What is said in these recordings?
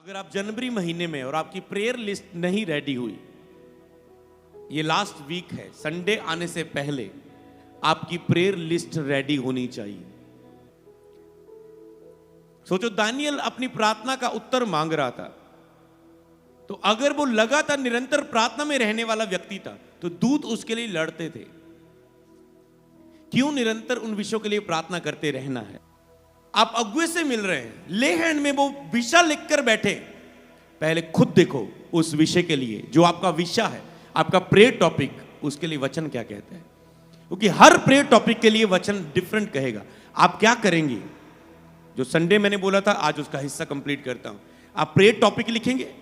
अगर आप जनवरी महीने में और आपकी प्रेयर लिस्ट नहीं रेडी हुई, ये लास्ट वीक है, संडे आने से पहले आपकी प्रेयर लिस्ट रेडी होनी चाहिए। सोचो, दानियल अपनी प्रार्थना का उत्तर मांग रहा था, तो अगर वो लगातार निरंतर प्रार्थना में रहने वाला व्यक्ति था तो दूत उसके लिए लड़ते थे। क्यों निरंतर उन विषयों के लिए प्रार्थना करते रहना है? आप अगुए से मिल रहे हैं, ले हैंड में वो विषय लिखकर बैठे, पहले खुद देखो उस विषय के लिए जो आपका विषय है, आपका प्रेयर टॉपिक, उसके लिए वचन क्या कहता है। क्योंकि हर प्रेयर टॉपिक के लिए वचन डिफरेंट कहेगा। आप क्या करेंगे? जो संडे मैंने बोला था, आज उसका हिस्सा कंप्लीट करता हूं। आप प्रेयर टॉपिक लिखेंगे,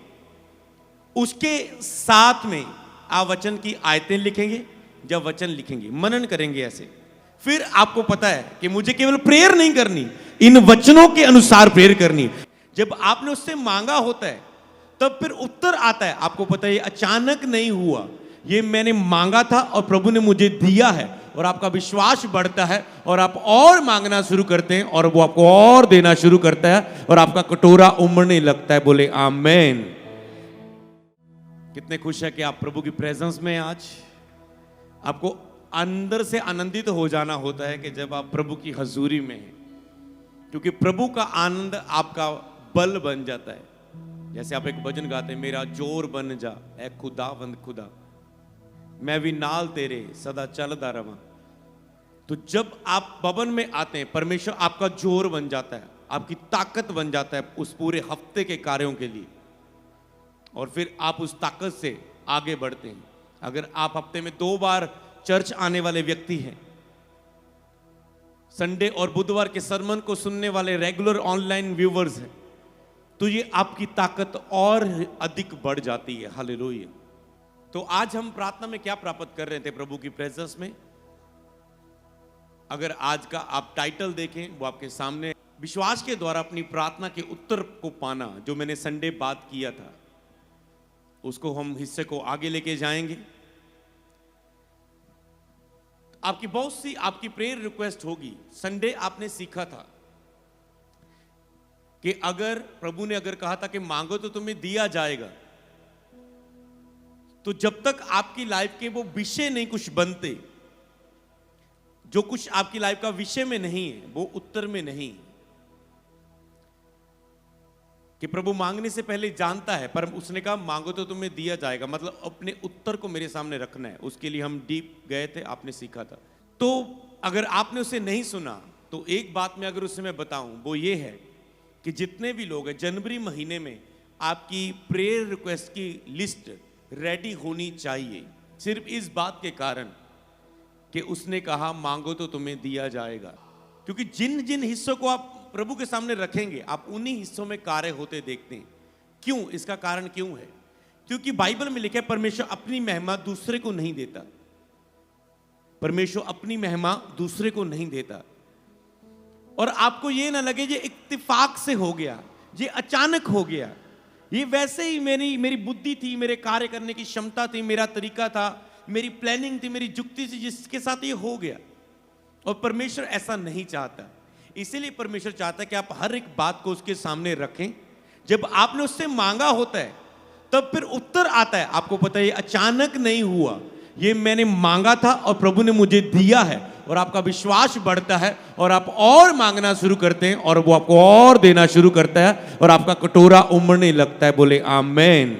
उसके साथ में आप वचन की आयतें लिखेंगे। जब वचन लिखेंगे, मनन करेंगे ऐसे, फिर आपको पता है कि मुझे केवल प्रेयर नहीं करनी, इन वचनों के अनुसार प्रेयर करनी। जब आपने उससे मांगा होता है तब फिर उत्तर आता है। आपको पता है ये अचानक नहीं हुआ, ये मैंने मांगा था और प्रभु ने मुझे दिया है, और आपका विश्वास बढ़ता है और आप और मांगना शुरू करते हैं और वो आपको और देना शुरू करता है और आपका कटोरा उमड़ने लगता है। बोले आमेन। कितने खुश है कि आप प्रभु की प्रेजेंस में। आज आपको अंदर से आनंदित हो जाना होता है कि जब आप प्रभु की हजूरी में हैं, क्योंकि प्रभु का आनंद आपका बल बन जाता है। जैसे आप एक भजन गाते हैं, मेरा जोर बन जा ए खुदावंद खुदा, मैं भी नाल तेरे सदा चलदा रवां। तो जब आप भवन में आते हैं, परमेश्वर आपका जोर बन जाता है, आपकी ताकत बन जाता है उस पूरे हफ्ते के कार्यों के लिए, और फिर आप उस ताकत से आगे बढ़ते हैं। अगर आप हफ्ते में 2 बार चर्च आने वाले व्यक्ति हैं, संडे और बुधवार के सरमन को सुनने वाले रेगुलर ऑनलाइन व्यूवर्स हैं, तो ये आपकी ताकत और अधिक बढ़ जाती है। हालेलुया। तो आज हम प्रार्थना में क्या प्राप्त कर रहे थे प्रभु की प्रेजेंस में? अगर आज का आप टाइटल देखें, वो आपके सामने, विश्वास के द्वारा अपनी प्रार्थना के उत्तर को पाना, जो मैंने संडे बात किया था, उसको हम हिस्से को आगे लेके जाएंगे। आपकी बहुत सी आपकी प्रेयर रिक्वेस्ट होगी। संडे आपने सीखा था कि अगर प्रभु ने अगर कहा था कि मांगो तो तुम्हें दिया जाएगा, तो जब तक आपकी लाइफ के वो विषय नहीं कुछ बनते, जो कुछ आपकी लाइफ का विषय में नहीं है, वो उत्तर में नहीं, कि प्रभु मांगने से पहले जानता है, पर उसने कहा मांगो तो तुम्हें दिया जाएगा, मतलब अपने उत्तर को मेरे सामने रखना है। उसके लिए हम डीप गए थे, आपने सीखा था। तो अगर आपने उसे नहीं सुना, तो एक बात मैं अगर उससे मैं बताऊं, वो ये है कि जितने भी लोग हैं, जनवरी महीने में आपकी प्रेयर रिक्वेस्ट की लिस्ट रेडी होनी चाहिए, सिर्फ इस बात के कारण कि उसने कहा मांगो तो तुम्हें दिया जाएगा। क्योंकि जिन जिन हिस्सों को आप प्रभु के सामने रखेंगे, आप उन्हीं हिस्सों में कार्य होते देखते हैं। क्यों? इसका कारण क्यों है? क्योंकि बाइबल में लिखा है, परमेश्वर अपनी महिमा दूसरे को नहीं देता। परमेश्वर अपनी महिमा दूसरे को नहीं देता। और आपको ये ना लगे ये इत्तेफाक से हो गया, ये अचानक हो गया, ये वैसे ही मेरी बुद्धि थी, मेरे कार्य करने की क्षमता थी, मेरा तरीका था, मेरी प्लानिंग थी, मेरी जुक्ति थी, जिसके साथ ये हो गया। और परमेश्वर ऐसा नहीं चाहता। इसीलिए परमेश्वर चाहता है कि आप हर एक बात को उसके सामने रखें। जब आपने उससे मांगा होता है तब फिर उत्तर आता है। आपको पता है ये अचानक नहीं हुआ, ये मैंने मांगा था और प्रभु ने मुझे दिया है, और आपका विश्वास बढ़ता है और आप और मांगना शुरू करते हैं और वो आपको और देना शुरू करता है और आपका कटोरा उमड़ने लगता है। बोले आमेन।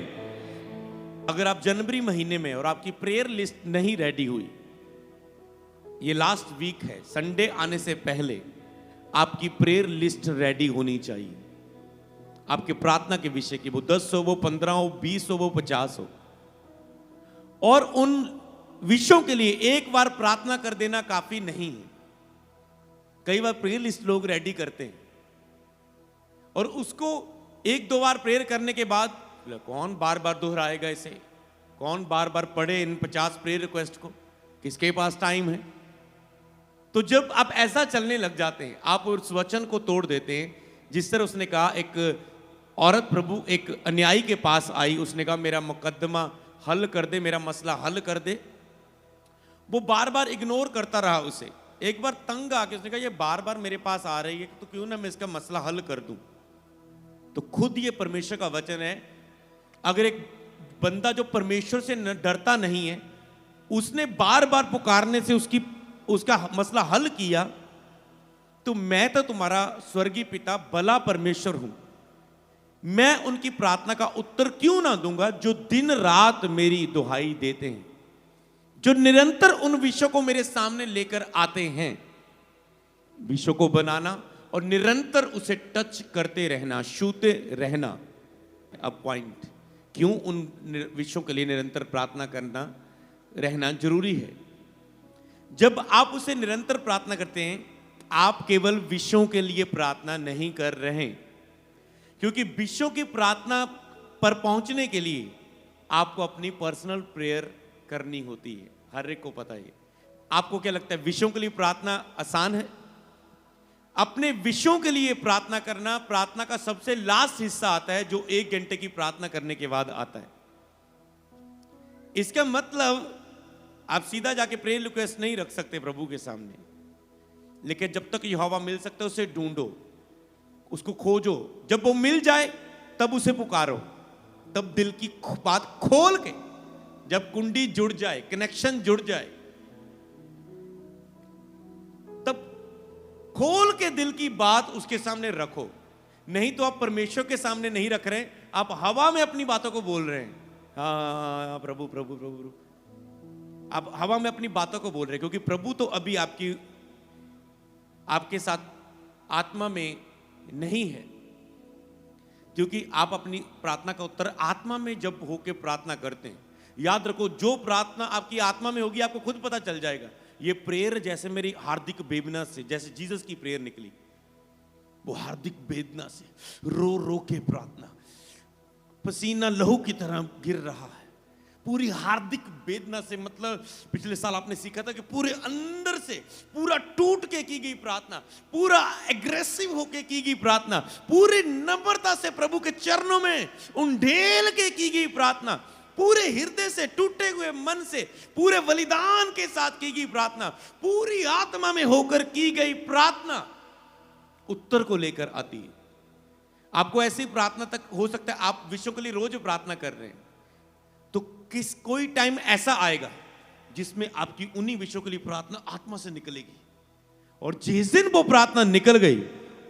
अगर आप जनवरी महीने में और आपकी प्रेयर लिस्ट नहीं रेडी हुई, ये लास्ट वीक है, संडे आने से पहले आपकी प्रेयर लिस्ट रेडी होनी चाहिए। आपके प्रार्थना के विषय की, वो 10 हो, वो 15 हो, 20 हो, वो 50 हो, और उन विषयों के लिए एक बार प्रार्थना कर देना काफी नहीं है। कई बार प्रेयर लिस्ट लोग रेडी करते हैं और उसको 1-2 बार प्रेयर करने के बाद कौन बार बार दोहराएगा इसे, कौन बार बार पढ़े इन 50 प्रेयर रिक्वेस्ट को, किसके पास टाइम है। तो जब आप ऐसा चलने लग जाते हैं, आप उस वचन को तोड़ देते हैं। जिस तरह उसने कहा, एक औरत प्रभु एक अन्यायी के पास आई, उसने कहा मेरा मुकद्दमा हल कर दे, मेरा मसला हल कर दे। वो बार बार इग्नोर करता रहा उसे। एक बार तंग आके उसने कहा ये बार बार मेरे पास आ रही है, तो क्यों ना मैं इसका मसला हल कर दूं। तो खुद ये परमेश्वर का वचन है, अगर एक बंदा जो परमेश्वर से डरता नहीं है, उसने बार बार पुकारने से उसका मसला हल किया, तो मैं तो तुम्हारा स्वर्गीय पिता भला परमेश्वर हूं, मैं उनकी प्रार्थना का उत्तर क्यों ना दूंगा जो दिन रात मेरी दुहाई देते हैं, जो निरंतर उन विषयों को मेरे सामने लेकर आते हैं। विषयों को बनाना और निरंतर उसे टच करते रहना, छूते रहना। अब पॉइंट, क्यों उन विषयों के लिए निरंतर प्रार्थना करना रहना जरूरी है? जब आप उसे निरंतर प्रार्थना करते हैं, आप केवल विषयों के लिए प्रार्थना नहीं कर रहे, क्योंकि विषयों की प्रार्थना पर पहुंचने के लिए आपको अपनी पर्सनल प्रेयर करनी होती है। हर एक को पता है। आपको क्या लगता है, विषयों के लिए प्रार्थना आसान है? अपने विषयों के लिए प्रार्थना करना प्रार्थना का सबसे लास्ट हिस्सा आता है, जो 1 घंटे की प्रार्थना करने के बाद आता है। इसका मतलब आप सीधा जाके प्रेयर रिक्वेस्ट नहीं रख सकते प्रभु के सामने, लेकिन जब तक यहोवा मिल सकता है उसे ढूंढो, उसको खोजो। जब वो मिल जाए तब उसे पुकारो, तब दिल की बात खोल के, जब कुंडी जुड़ जाए, कनेक्शन जुड़ जाए, तब खोल के दिल की बात उसके सामने रखो। नहीं तो आप परमेश्वर के सामने नहीं रख रहे, आप हवा में अपनी बातों को बोल रहे हैं। हाँ प्रभु प्रभु प्रभु, आप हवा में अपनी बातों को बोल रहे हैं, क्योंकि प्रभु तो अभी आपके साथ आत्मा में नहीं है। क्योंकि आप अपनी प्रार्थना का उत्तर आत्मा में जब होके प्रार्थना करते हैं, याद रखो, जो प्रार्थना आपकी आत्मा में होगी आपको खुद पता चल जाएगा। ये प्रेयर जैसे मेरी हार्दिक वेदना से, जैसे जीसस की प्रेयर निकली, वो हार्दिक वेदना से रो रो के प्रार्थना, पसीना लहू की तरह गिर रहा है, पूरी हार्दिक वेदना से। मतलब पिछले साल आपने सीखा था कि पूरे अंदर से पूरा टूट के की गई प्रार्थना, पूरा एग्रेसिव होके की गई प्रार्थना, पूरी नम्रता से प्रभु के चरणों में उंडेल के की गई प्रार्थना, पूरे हृदय से, टूटे हुए मन से, पूरे बलिदान के साथ की गई प्रार्थना, पूरी आत्मा में होकर की गई प्रार्थना उत्तर को लेकर आती है। आपको ऐसी प्रार्थना तक हो सकता है आप विषयों के लिए रोज प्रार्थना कर रहे हैं, तो कोई टाइम ऐसा आएगा जिसमें आपकी उन्हीं विषयों के लिए प्रार्थना आत्मा से निकलेगी, और जिस दिन वो प्रार्थना निकल गई,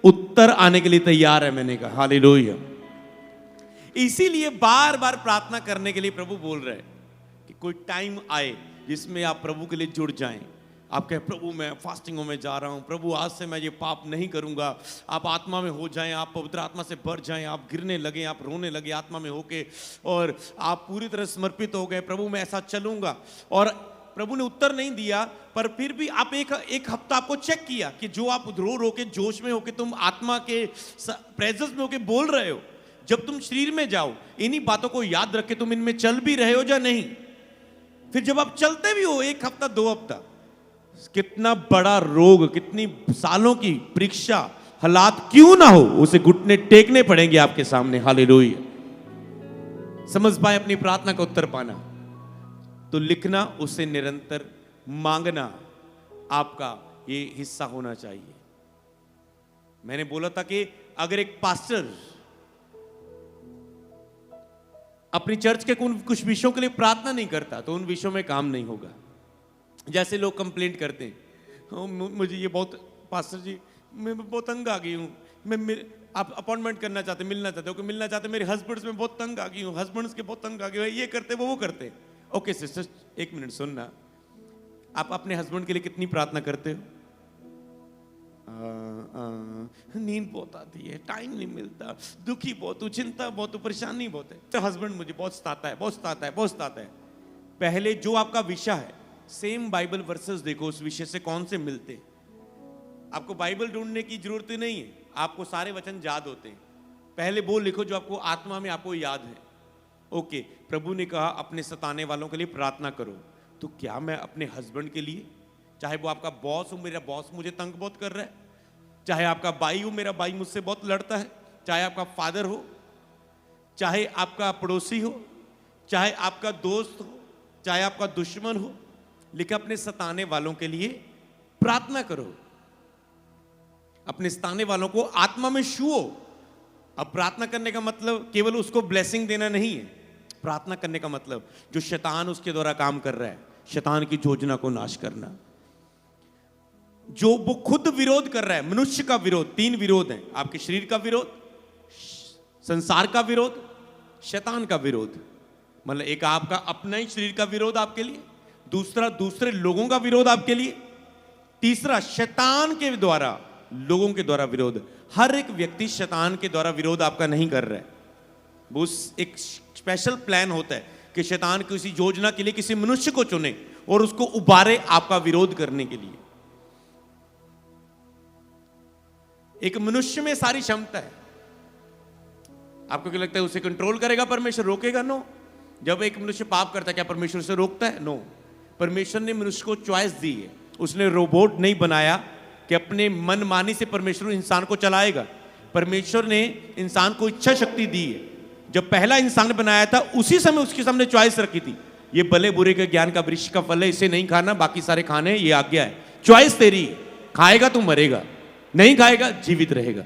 उत्तर आने के लिए तैयार है। मैंने कहा हालेलुया। इसीलिए बार बार प्रार्थना करने के लिए प्रभु बोल रहे हैं कि कोई टाइम आए जिसमें आप प्रभु के लिए जुड़ जाएं। आप कहें प्रभु मैं फास्टिंगों में जा रहा हूं, प्रभु आज से मैं ये पाप नहीं करूंगा। आप आत्मा में हो जाएं, आप पवित्र आत्मा से भर जाएं, आप गिरने लगे, आप रोने लगे आत्मा में होके, और आप पूरी तरह समर्पित हो गए, प्रभु मैं ऐसा चलूंगा। और प्रभु ने उत्तर नहीं दिया, पर फिर भी आप एक हफ्ता आपको चेक किया कि जो आप रो रो के जोश में होके, तुम आत्मा के प्रेजेंस में होके बोल रहे हो, जब तुम शरीर में जाओ इन्हीं बातों को याद रख के तुम इनमें चल भी रहे हो या नहीं। फिर जब आप चलते भी हो 1 हफ्ता 2 हफ्ता, कितना बड़ा रोग, कितनी सालों की परीक्षा, हालात क्यों ना हो, उसे घुटने टेकने पड़ेंगे आपके सामने। हालेलुया। समझ पाए अपनी प्रार्थना का उत्तर पाना, तो लिखना, उसे निरंतर मांगना आपका ये हिस्सा होना चाहिए। मैंने बोला था कि अगर एक पास्टर अपनी चर्च के कुछ विषयों के लिए प्रार्थना नहीं करता, तो उन विषयों में काम नहीं होगा। जैसे लोग कंप्लेंट करते हैं, मुझे ये बहुत, पास्टर जी मैं बहुत तंग आ गई हूँ, आप अपॉइंटमेंट करना चाहते, मिलना चाहते हो, कि मिलना चाहते, मेरे हस्बैंड्स में बहुत तंग आ गई हूँ, हस्बैंड्स के बहुत तंग आ गए, ये करते वो करते। ओके सिस्टर, 1 मिनट सुनना, आप अपने हस्बैंड के लिए कितनी प्रार्थना करते हो? नींद बहुत आती है, टाइम नहीं मिलता, दुखी बहुत हूँ, चिंता बहुत हूँ, परेशानी बहुत है, तो हस्बैंड मुझे बहुत सताता है, बहुत सताता है, बहुत सताता है। पहले जो आपका विषय है, सेम बाइबल वर्सेस देखो, उस विषय से कौन से मिलते। आपको बाइबल ढूंढने की जरूरत नहीं है, आपको सारे वचन याद होते हैं। पहले वो लिखो जो आपको आत्मा में आपको याद है। ओके, प्रभु ने कहा अपने सताने वालों के लिए प्रार्थना करो, तो क्या मैं अपने हस्बैंड के लिए, चाहे वो आपका बॉस हो, मेरा बॉस मुझे तंग बहुत कर रहा है, चाहे आपका भाई हो, मेरा भाई मुझसे बहुत लड़ता है, चाहे आपका फादर हो, चाहे आपका पड़ोसी हो, चाहे आपका दोस्त हो, चाहे आपका दुश्मन हो, लेकिन अपने सताने वालों के लिए प्रार्थना करो। अपने सताने वालों को आत्मा में छुओ, अब प्रार्थना करने का मतलब केवल उसको ब्लेसिंग देना नहीं है। प्रार्थना करने का मतलब जो शैतान उसके द्वारा काम कर रहा है, शैतान की योजना को नाश करना, जो वो खुद विरोध कर रहा है। मनुष्य का विरोध, 3 विरोध हैं, आपके शरीर का विरोध, संसार का विरोध, शैतान का विरोध। मतलब एक आपका अपना ही शरीर का विरोध आपके लिए, दूसरा दूसरे लोगों का विरोध आपके लिए, तीसरा शैतान के द्वारा लोगों के द्वारा विरोध। हर एक व्यक्ति शैतान के द्वारा विरोध आपका नहीं कर रहा है। वो एक स्पेशल प्लान होता है कि शैतान किसी योजना के लिए किसी मनुष्य को चुने और उसको उबारे आपका विरोध करने के लिए। एक मनुष्य में सारी क्षमता है। आपको क्या लगता है उसे कंट्रोल करेगा परमेश्वर, रोकेगा? नो। जब एक मनुष्य पाप करता है क्या परमेश्वर उसे रोकता है? नो। परमेश्वर ने मनुष्य को चॉइस दी है। उसने रोबोट नहीं बनाया कि अपने मनमानी से परमेश्वर इंसान को चलाएगा। परमेश्वर ने इंसान को इच्छा शक्ति दी है। जब पहला इंसान बनाया था उसी समय उसके सामने चॉइस रखी थी, ये भले बुरे के ज्ञान का वृक्ष का फल है, इसे नहीं खाना, बाकी सारे खाने, ये आज्ञा है। चॉइस तेरी है, खाएगा तो मरेगा, नहीं खाएगा जीवित रहेगा।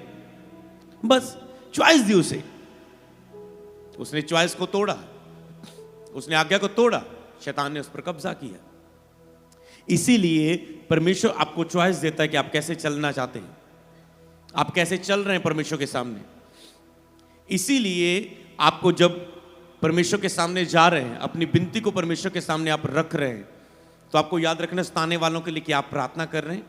बस चॉइस दी उसे। उसने चॉइस को तोड़ा, उसने आज्ञा को तोड़ा, शैतान ने उस पर कब्जा किया। इसीलिए परमेश्वर आपको चॉइस देता है कि आप कैसे चलना चाहते हैं, आप कैसे चल रहे हैं परमेश्वर के सामने। इसीलिए आपको जब परमेश्वर के सामने जा रहे हैं, अपनी विनती को परमेश्वर के सामने आप रख रहे हैं, तो आपको याद रखना सताने वालों के लिए कि आप प्रार्थना कर रहे हैं।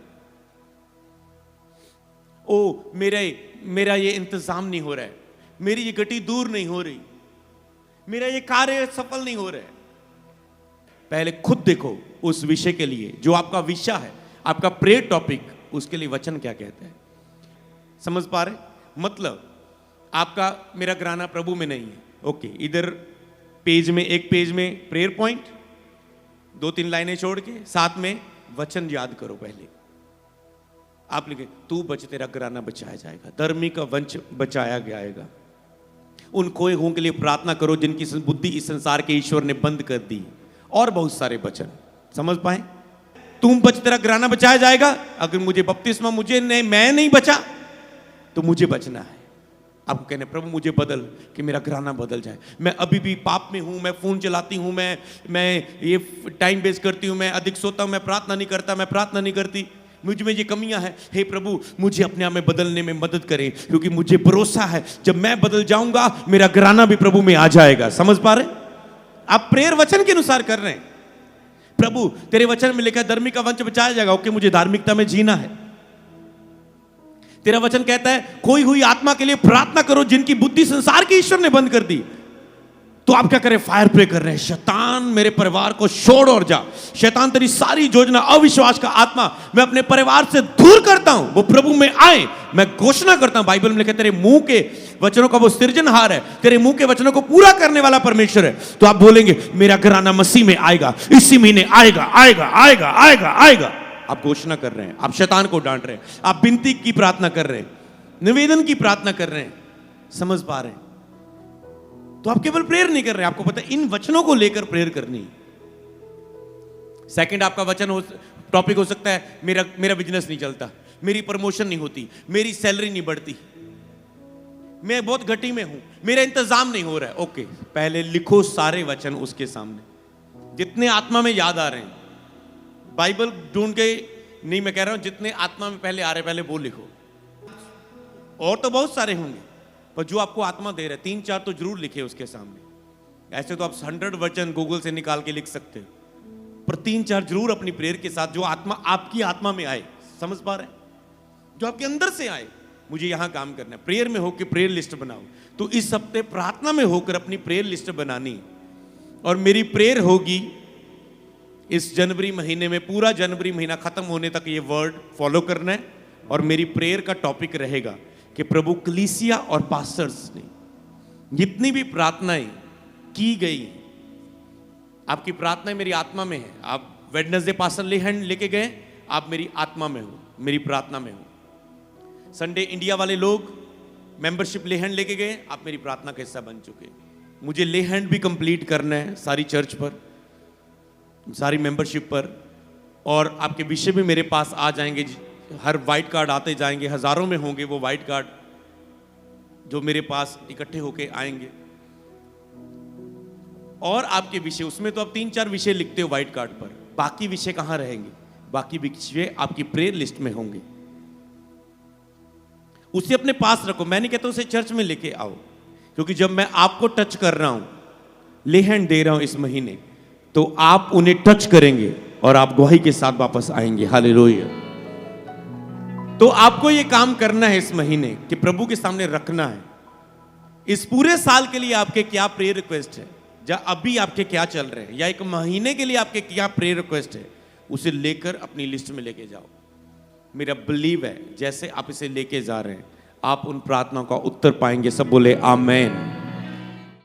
ओ मेरा ये इंतजाम नहीं हो रहा है, मेरी ये गति दूर नहीं हो रही, मेरा ये कार्य सफल नहीं हो रहा है। पहले खुद देखो उस विषय के लिए जो आपका विषय है, आपका प्रेयर टॉपिक, उसके लिए वचन क्या कहता है। समझ पा रहे? मतलब आपका मेरा घराना प्रभु में नहीं है, ओके, इधर पेज में, एक पेज में प्रेयर पॉइंट, 2-3 लाइनें छोड़ के साथ में वचन याद करो। पहले आप लिखे, तू बच, तेरा घराना बचाया जाएगा, धर्मी का वंश बचाया जाएगा। उन खोए हुओं के लिए प्रार्थना करो जिनकी बुद्धि इस संसार के ईश्वर ने बंद कर दी। और बहुत सारे वचन समझ पाए। तुम बच, तेरा घराना बचाया जाएगा। अगर मुझे बपतिस्मा मैं नहीं बचा तो मुझे बचना है। आपको कहने प्रभु मुझे बदल, कि मेरा घराना बदल जाए। मैं अभी भी पाप में हूं, मैं फोन चलाती हूं, मैं ये टाइम वेस्ट करती हूं, मैं अधिक सोता हूं, मैं प्रार्थना नहीं करता, मैं प्रार्थना नहीं करती, मुझ में ये कमियां हैं। हे प्रभु मुझे अपने आप में बदलने में मदद करें, क्योंकि मुझे भरोसा है जब मैं बदल जाऊंगा मेरा घराना भी प्रभु में आ जाएगा। समझ पा रहे? आप प्रेयर वचन के अनुसार कर रहे हैं। प्रभु तेरे वचन में लिखा है धर्मी का वंश बचाया जाएगा, ओके, मुझे धार्मिकता में जीना है। तेरा वचन कहता है खोई हुई आत्मा के लिए प्रार्थना करो जिनकी बुद्धि संसार के ईश्वर ने बंद कर दी। तो आप क्या करें? फायर प्रे कर रहे हैं, शैतान मेरे परिवार को छोड़ और जा। शैतान तेरी सारी योजना, अविश्वास का आत्मा मैं अपने परिवार से दूर करता हूं, वो प्रभु में आए। मैं घोषणा करता हूं, बाइबल में लिखा है तेरे मुंह के वचनों का वो सृजनहार है, तेरे मुंह के वचनों को पूरा करने वाला परमेश्वर है। तो आप बोलेंगे मेरा घराना मसीह में आएगा, इसी महीने आएगा, आएगा, आएगा, आएगा, आएगा। आप घोषणा कर रहे हैं, आप शैतान को डांट रहे हैं, आप विनती की प्रार्थना कर रहे हैं, निवेदन की प्रार्थना कर रहे हैं। समझ पा रहे हैं? तो आप केवल प्रेयर नहीं कर रहे, आपको पता है इन वचनों को लेकर प्रेयर करनी। सेकंड आपका वचन टॉपिक हो सकता है मेरा बिजनेस नहीं चलता, मेरी प्रमोशन नहीं होती, मेरी सैलरी नहीं बढ़ती, मैं बहुत घटी में हूं, मेरा इंतजाम नहीं हो रहा है। ओके, पहले लिखो सारे वचन उसके सामने जितने आत्मा में याद आ रहे हैं। बाइबल ढूंढ के नहीं, मैं कह रहा हूं जितने आत्मा में पहले आ रहे पहले वो लिखो। और तो बहुत सारे होंगे, पर जो आपको आत्मा दे रहा है 3-4 तो जरूर लिखे उसके सामने। ऐसे तो आप 100 वचन गूगल से निकाल के लिख सकते हो, पर 3-4 जरूर अपनी प्रेयर के साथ जो आत्मा आपकी आत्मा में आए। समझ पा रहे हैं? जो आपके अंदर से आए, मुझे यहां काम करना है। प्रेयर में होकर प्रेयर लिस्ट बनाओ। तो इस हफ्ते प्रार्थना में होकर अपनी प्रेयर लिस्ट बनानी। और मेरी प्रेयर होगी इस जनवरी महीने में, पूरा जनवरी महीना खत्म होने तक ये वर्ड फॉलो करना है। और मेरी प्रेयर का टॉपिक रहेगा कि प्रभु कलीसिया और पास्टर्स ने जितनी भी प्रार्थनाएं की गई, आपकी प्रार्थनाएं मेरी आत्मा में है। आप वेडनेसडे पास्टर लेहैंड लेके गए, आप मेरी आत्मा में हो, मेरी प्रार्थना में हो। संडे इंडिया वाले लोग मेंबरशिप लेहैंड लेके गए, आप मेरी प्रार्थना का हिस्सा बन चुके। मुझे लेहैंड भी कंप्लीट करना है सारी चर्च पर, सारी मेंबरशिप पर। और आपके विषय भी मेरे पास आ जाएंगे, हर वाइट कार्ड आते जाएंगे, हजारों में होंगे वो वाइट कार्ड। जो मेरे पास इकट्ठे होके आएंगे। और आपके विषय, उसमें तो आप 3-4 विषय लिखते हो व्हाइट कार्ड पर, बाकी विषय कहां रहेंगे? बाकी विषय आपकी प्रेयर लिस्ट में होंगे। उसे अपने पास रखो। मैं नहीं कहता उसे चर्च में लेके आओ, क्योंकि जब मैं आपको टच कर रहा हूं, ले हैंड दे रहा हूं इस महीने, तो आप उन्हें टच करेंगे और आप गवाही के साथ वापस आएंगे। हालेलुया। तो आपको यह काम करना है इस महीने कि प्रभु के सामने रखना है। इस पूरे साल के लिए आपके क्या प्रेयर रिक्वेस्ट है, या अभी आपके क्या चल रहे हैं, या एक महीने के लिए आपके क्या प्रेयर रिक्वेस्ट है, उसे लेकर अपनी लिस्ट में लेके जाओ। मेरा बिलीव है जैसे आप इसे लेके जा रहे हैं, आप उन प्रार्थनाओं का उत्तर पाएंगे। सब बोले आमेन।